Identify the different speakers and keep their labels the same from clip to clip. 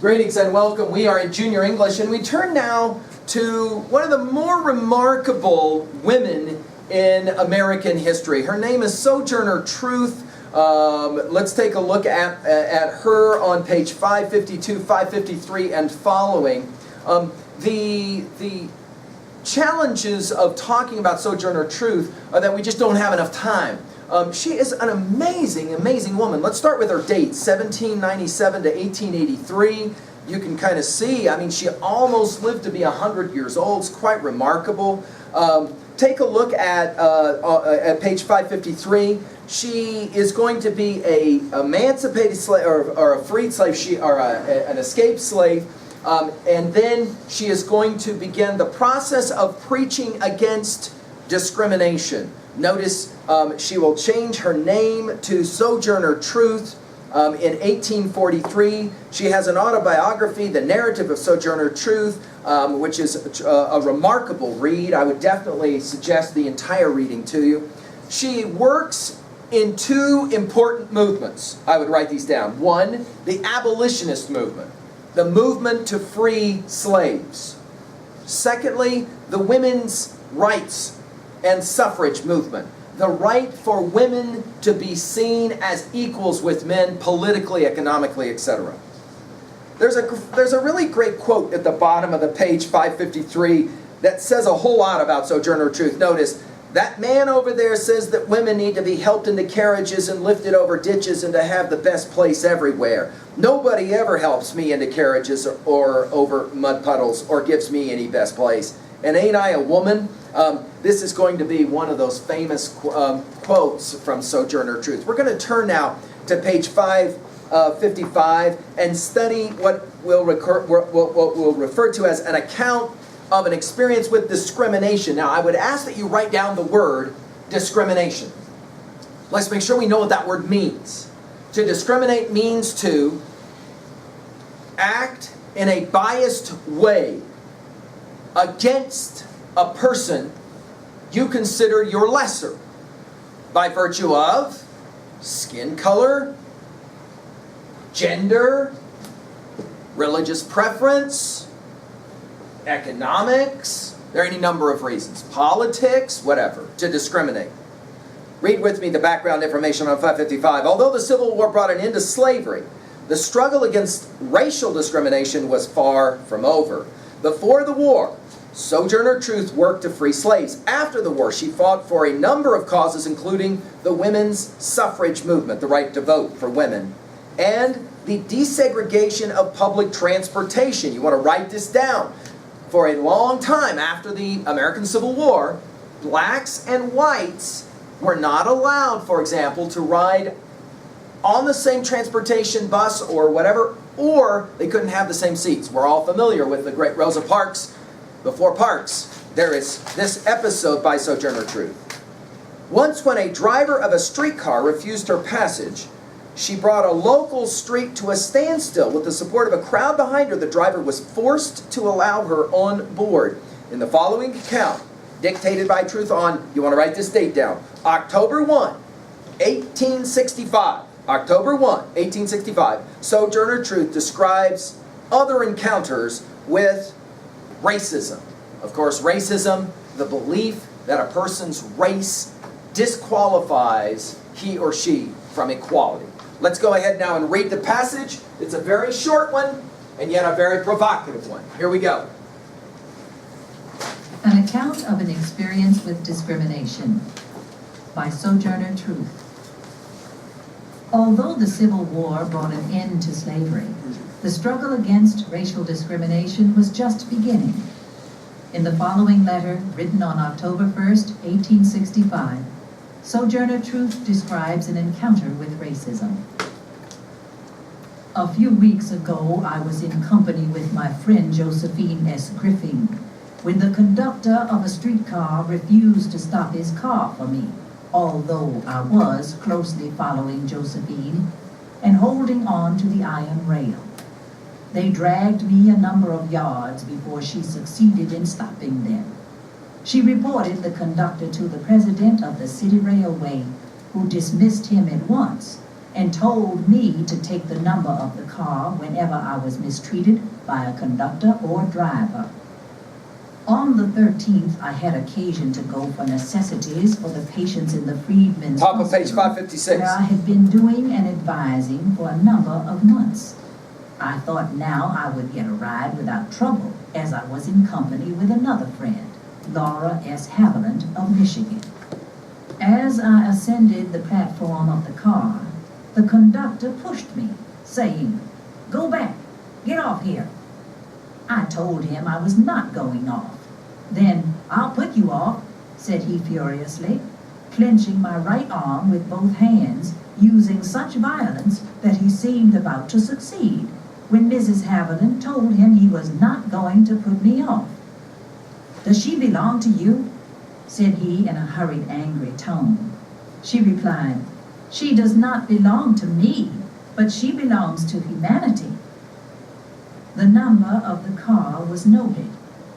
Speaker 1: Greetings and welcome. We are in Junior English, and we turn now to one of the more remarkable women in American history. Her name is Sojourner Truth. Let's take a look at her on page 552, 553, and following. The challenges of talking about Sojourner Truth are that we just don't have enough time. She is an amazing, amazing woman. Let's start with her date, 1797 to 1883. You can kind of see, I mean, she almost lived to be 100 years old. It's quite remarkable. Take a look at page 553. She is going to be an emancipated slave, or a freed slave, an escaped slave. And then she is going to begin the process of preaching against discrimination. Notice she will change her name to Sojourner Truth in 1843. She has an autobiography, The Narrative of Sojourner Truth, which is a remarkable read. I would definitely suggest the entire reading to you. She works in two important movements. I would write these down. One, the abolitionist movement, the movement to free slaves. Secondly, the women's rights and suffrage movement, the right for women to be seen as equals with men politically, economically, etc. There's a really great quote at the bottom of the page 553 that says a whole lot about Sojourner Truth. Notice, that man over there says that women need to be helped into carriages and lifted over ditches and to have the best place everywhere. Nobody ever helps me into carriages or over mud puddles or gives me any best place. And ain't I a woman? This is going to be one of those famous quotes from Sojourner Truth. We're going to turn now to page 555 and study what we'll refer to as an account of an experience with discrimination. Now, I would ask that you write down the word discrimination. Let's make sure we know what that word means. To discriminate means to act in a biased way against a person you consider your lesser by virtue of skin color, gender, religious preference, economics, there are any number of reasons, politics, whatever, to discriminate. Read with me the background information on 555. Although the Civil War brought an end to slavery, the struggle against racial discrimination was far from over. Before the war, Sojourner Truth worked to free slaves. After the war, she fought for a number of causes, including the women's suffrage movement, the right to vote for women, and the desegregation of public transportation. You want to write this down. For a long time after the American Civil War, blacks and whites were not allowed, for example, to ride on the same transportation bus or whatever, or they couldn't have the same seats. We're all familiar with the great Rosa Parks. Before Parks, there is this episode by Sojourner Truth. Once when a driver of a streetcar refused her passage, she brought a local street to a standstill. With the support of a crowd behind her, the driver was forced to allow her on board. In the following account, dictated by Truth on, you want to write this date down, October 1, 1865. October 1, 1865, Sojourner Truth describes other encounters with racism. Of course, racism, the belief that a person's race disqualifies he or she from equality. Let's go ahead now and read the passage. It's a very short one, and yet a very provocative one. Here we go.
Speaker 2: An account of an experience with discrimination by Sojourner Truth. Although the Civil War brought an end to slavery, the struggle against racial discrimination was just beginning. In the following letter, written on October 1st, 1865, Sojourner Truth describes an encounter with racism. A few weeks ago, I was in company with my friend Josephine S. Griffin when the conductor of a streetcar refused to stop his car for me, although I was closely following Josephine and holding on to the iron rail. They dragged me a number of yards before she succeeded in stopping them. She reported the conductor to the president of the city railway, who dismissed him at once and told me to take the number of the car whenever I was mistreated by a conductor or driver. On the 13th, I had occasion to go for necessities for the patients in the Freedmen's
Speaker 1: Top of page
Speaker 2: Hospital,
Speaker 1: 556.
Speaker 2: where I had been doing and advising for a number of months. I thought now I would get a ride without trouble, as I was in company with another friend, Laura S. Haviland of Michigan. As I ascended the platform of the car, the conductor pushed me, saying, "Go back, get off here." I told him I was not going off. "Then I'll put you off," said he furiously, clenching my right arm with both hands, using such violence that he seemed about to succeed, when Mrs. Haviland told him he was not going to put me off. "Does she belong to you?" said he in a hurried, angry tone. She replied, "She does not belong to me, but she belongs to humanity." The number of the car was noted,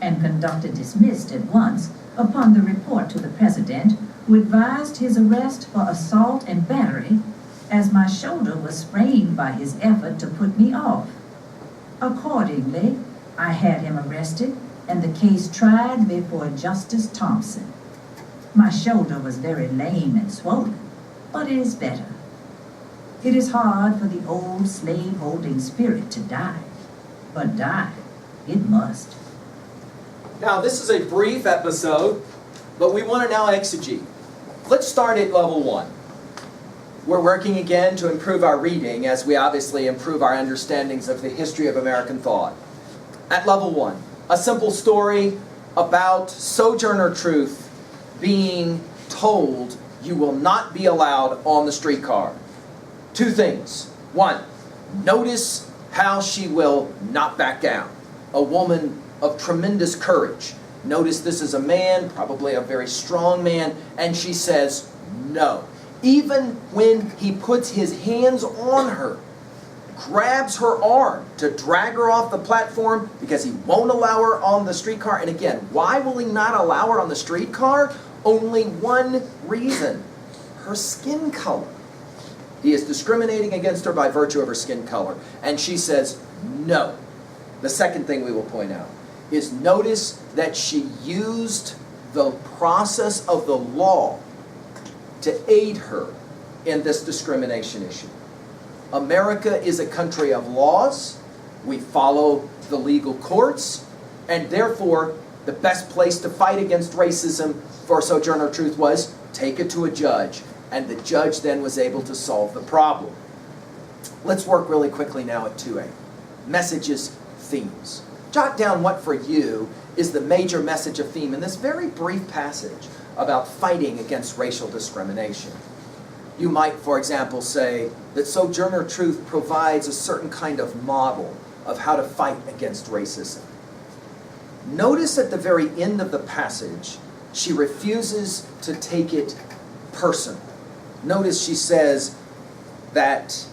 Speaker 2: and conductor dismissed at once upon the report to the president, who advised his arrest for assault and battery, as my shoulder was sprained by his effort to put me off. Accordingly, I had him arrested and the case tried before Justice Thompson. My shoulder was very lame and swollen, but it is better. It is hard for the old slave-holding spirit to die, but die it must.
Speaker 1: Now, this is a brief episode, but we want to now exegete. Let's start at level 1. We're working again to improve our reading as we obviously improve our understandings of the history of American thought. At level 1, a simple story about Sojourner Truth being told you will not be allowed on the streetcar. 2 things. 1, notice how she will not back down. A woman of tremendous courage. Notice this is a man, probably a very strong man, and she says no. Even when he puts his hands on her, grabs her arm to drag her off the platform because he won't allow her on the streetcar. And again, why will he not allow her on the streetcar? Only one reason: her skin color. He is discriminating against her by virtue of her skin color. And she says no. The second thing we will point out is notice that she used the process of the law to aid her in this discrimination issue. America is a country of laws. We follow the legal courts, and therefore the best place to fight against racism for Sojourner Truth was take it to a judge, and the judge then was able to solve the problem. Let's work really quickly now at 2A. Messages, themes. Jot down what for you is the major message of theme in this very brief passage about fighting against racial discrimination. You might, for example, say that Sojourner Truth provides a certain kind of model of how to fight against racism. Notice at the very end of the passage, she refuses to take it personal. Notice she says that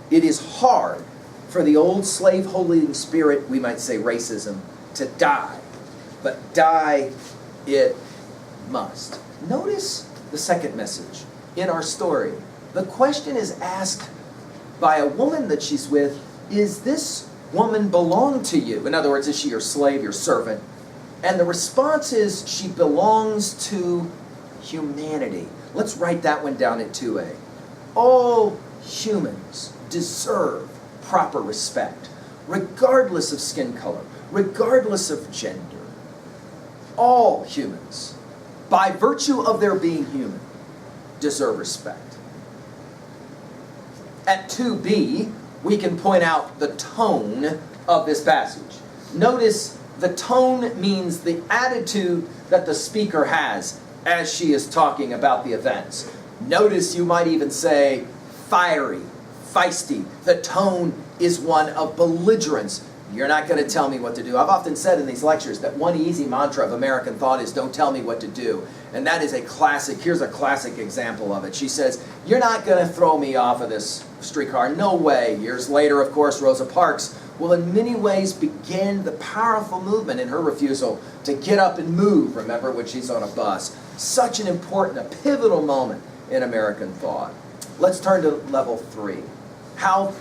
Speaker 1: it is hard for the old slave-holding spirit, we might say racism, to die, but die it must. Notice the second message in our story. The question is asked by a woman that she's with, is this woman belong to you? In other words, is she your slave, your servant? And the response is she belongs to humanity. Let's write that one down at 2A. All humans deserve proper respect, regardless of skin color, regardless of gender. All humans, by virtue of their being human, deserve respect. At 2B, we can point out the tone of this passage. Notice the tone means the attitude that the speaker has as she is talking about the events. Notice you might even say fiery, feisty. The tone is one of belligerence. You're not going to tell me what to do. I've often said in these lectures that one easy mantra of American thought is don't tell me what to do. And that is a classic, here's a classic example of it. She says, you're not going to throw me off of this streetcar. No way. Years later, of course, Rosa Parks will in many ways begin the powerful movement in her refusal to get up and move, remember, when she's on a bus. Such an important, a pivotal moment in American thought. Let's turn to level 3. How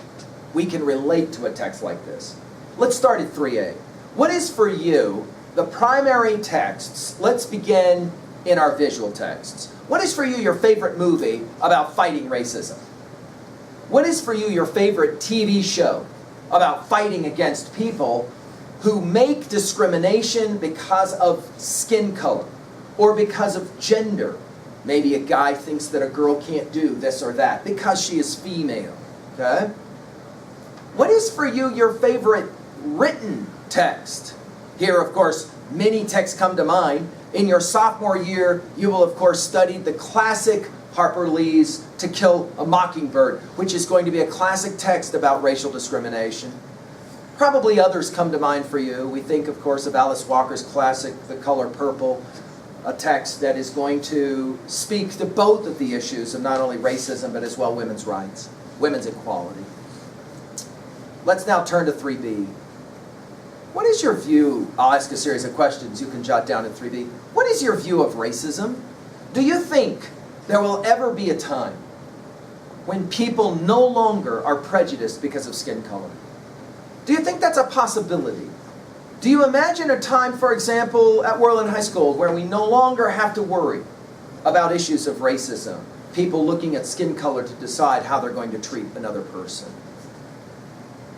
Speaker 1: we can relate to a text like this. Let's start at 3A. What is for you the primary texts? Let's begin in our visual texts. What is for you your favorite movie about fighting racism? What is for you your favorite TV show about fighting against people who make discrimination because of skin color or because of gender? Maybe a guy thinks that a girl can't do this or that because she is female. Okay? What is for you your favorite written text? Here, of course, many texts come to mind. In your sophomore year, you will, of course, study the classic Harper Lee's To Kill a Mockingbird, which is going to be a classic text about racial discrimination. Probably others come to mind for you. We think, of course, of Alice Walker's classic, The Color Purple, a text that is going to speak to both of the issues of not only racism, but as well women's rights, women's equality. Let's now turn to 3B. What is your view? I'll ask a series of questions you can jot down in 3B. What is your view of racism? Do you think there will ever be a time when people no longer are prejudiced because of skin color? Do you think that's a possibility? Do you imagine a time, for example, at Worland High School where we no longer have to worry about issues of racism, people looking at skin color to decide how they're going to treat another person?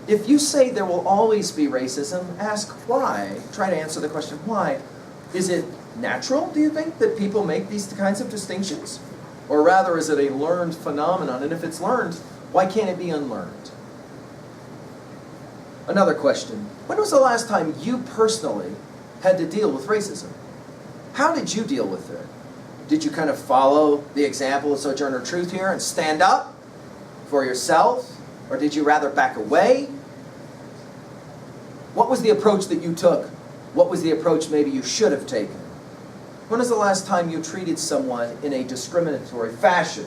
Speaker 1: If you say there will always be racism, ask why. Try to answer the question, why? Is it natural, do you think, that people make these kinds of distinctions? Or rather, is it a learned phenomenon? And if it's learned, why can't it be unlearned? Another question. When was the last time you personally had to deal with racism? How did you deal with it? Did you kind of follow the example of Sojourner Truth here and stand up for yourself? Or did you rather back away? What was the approach that you took? What was the approach maybe you should have taken? When was the last time you treated someone in a discriminatory fashion,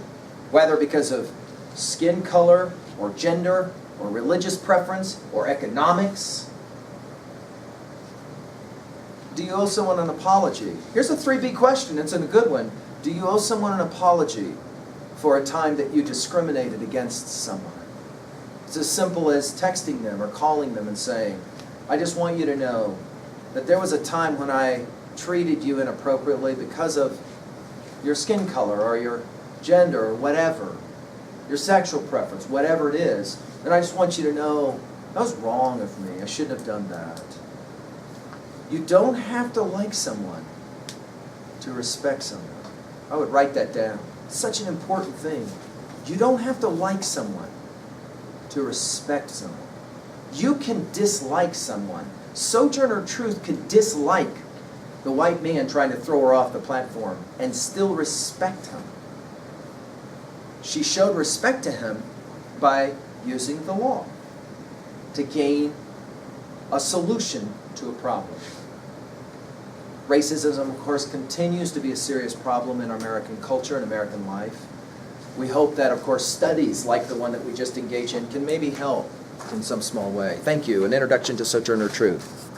Speaker 1: whether because of skin color or gender or religious preference or economics? Do you owe someone an apology? Here's a 3B question. It's a good one. Do you owe someone an apology for a time that you discriminated against someone? It's as simple as texting them or calling them and saying, I just want you to know that there was a time when I treated you inappropriately because of your skin color or your gender or whatever, your sexual preference, whatever it is. And I just want you to know that was wrong of me. I shouldn't have done that. You don't have to like someone to respect someone. I would write that down. It's such an important thing. You don't have to like someone to respect someone. You can dislike someone. Sojourner Truth could dislike the white man trying to throw her off the platform and still respect him. She showed respect to him by using the law to gain a solution to a problem. Racism, of course, continues to be a serious problem in American culture and American life. We hope that, of course, studies like the one that we just engaged in can maybe help in some small way. Thank you. An introduction to Sojourner Truth.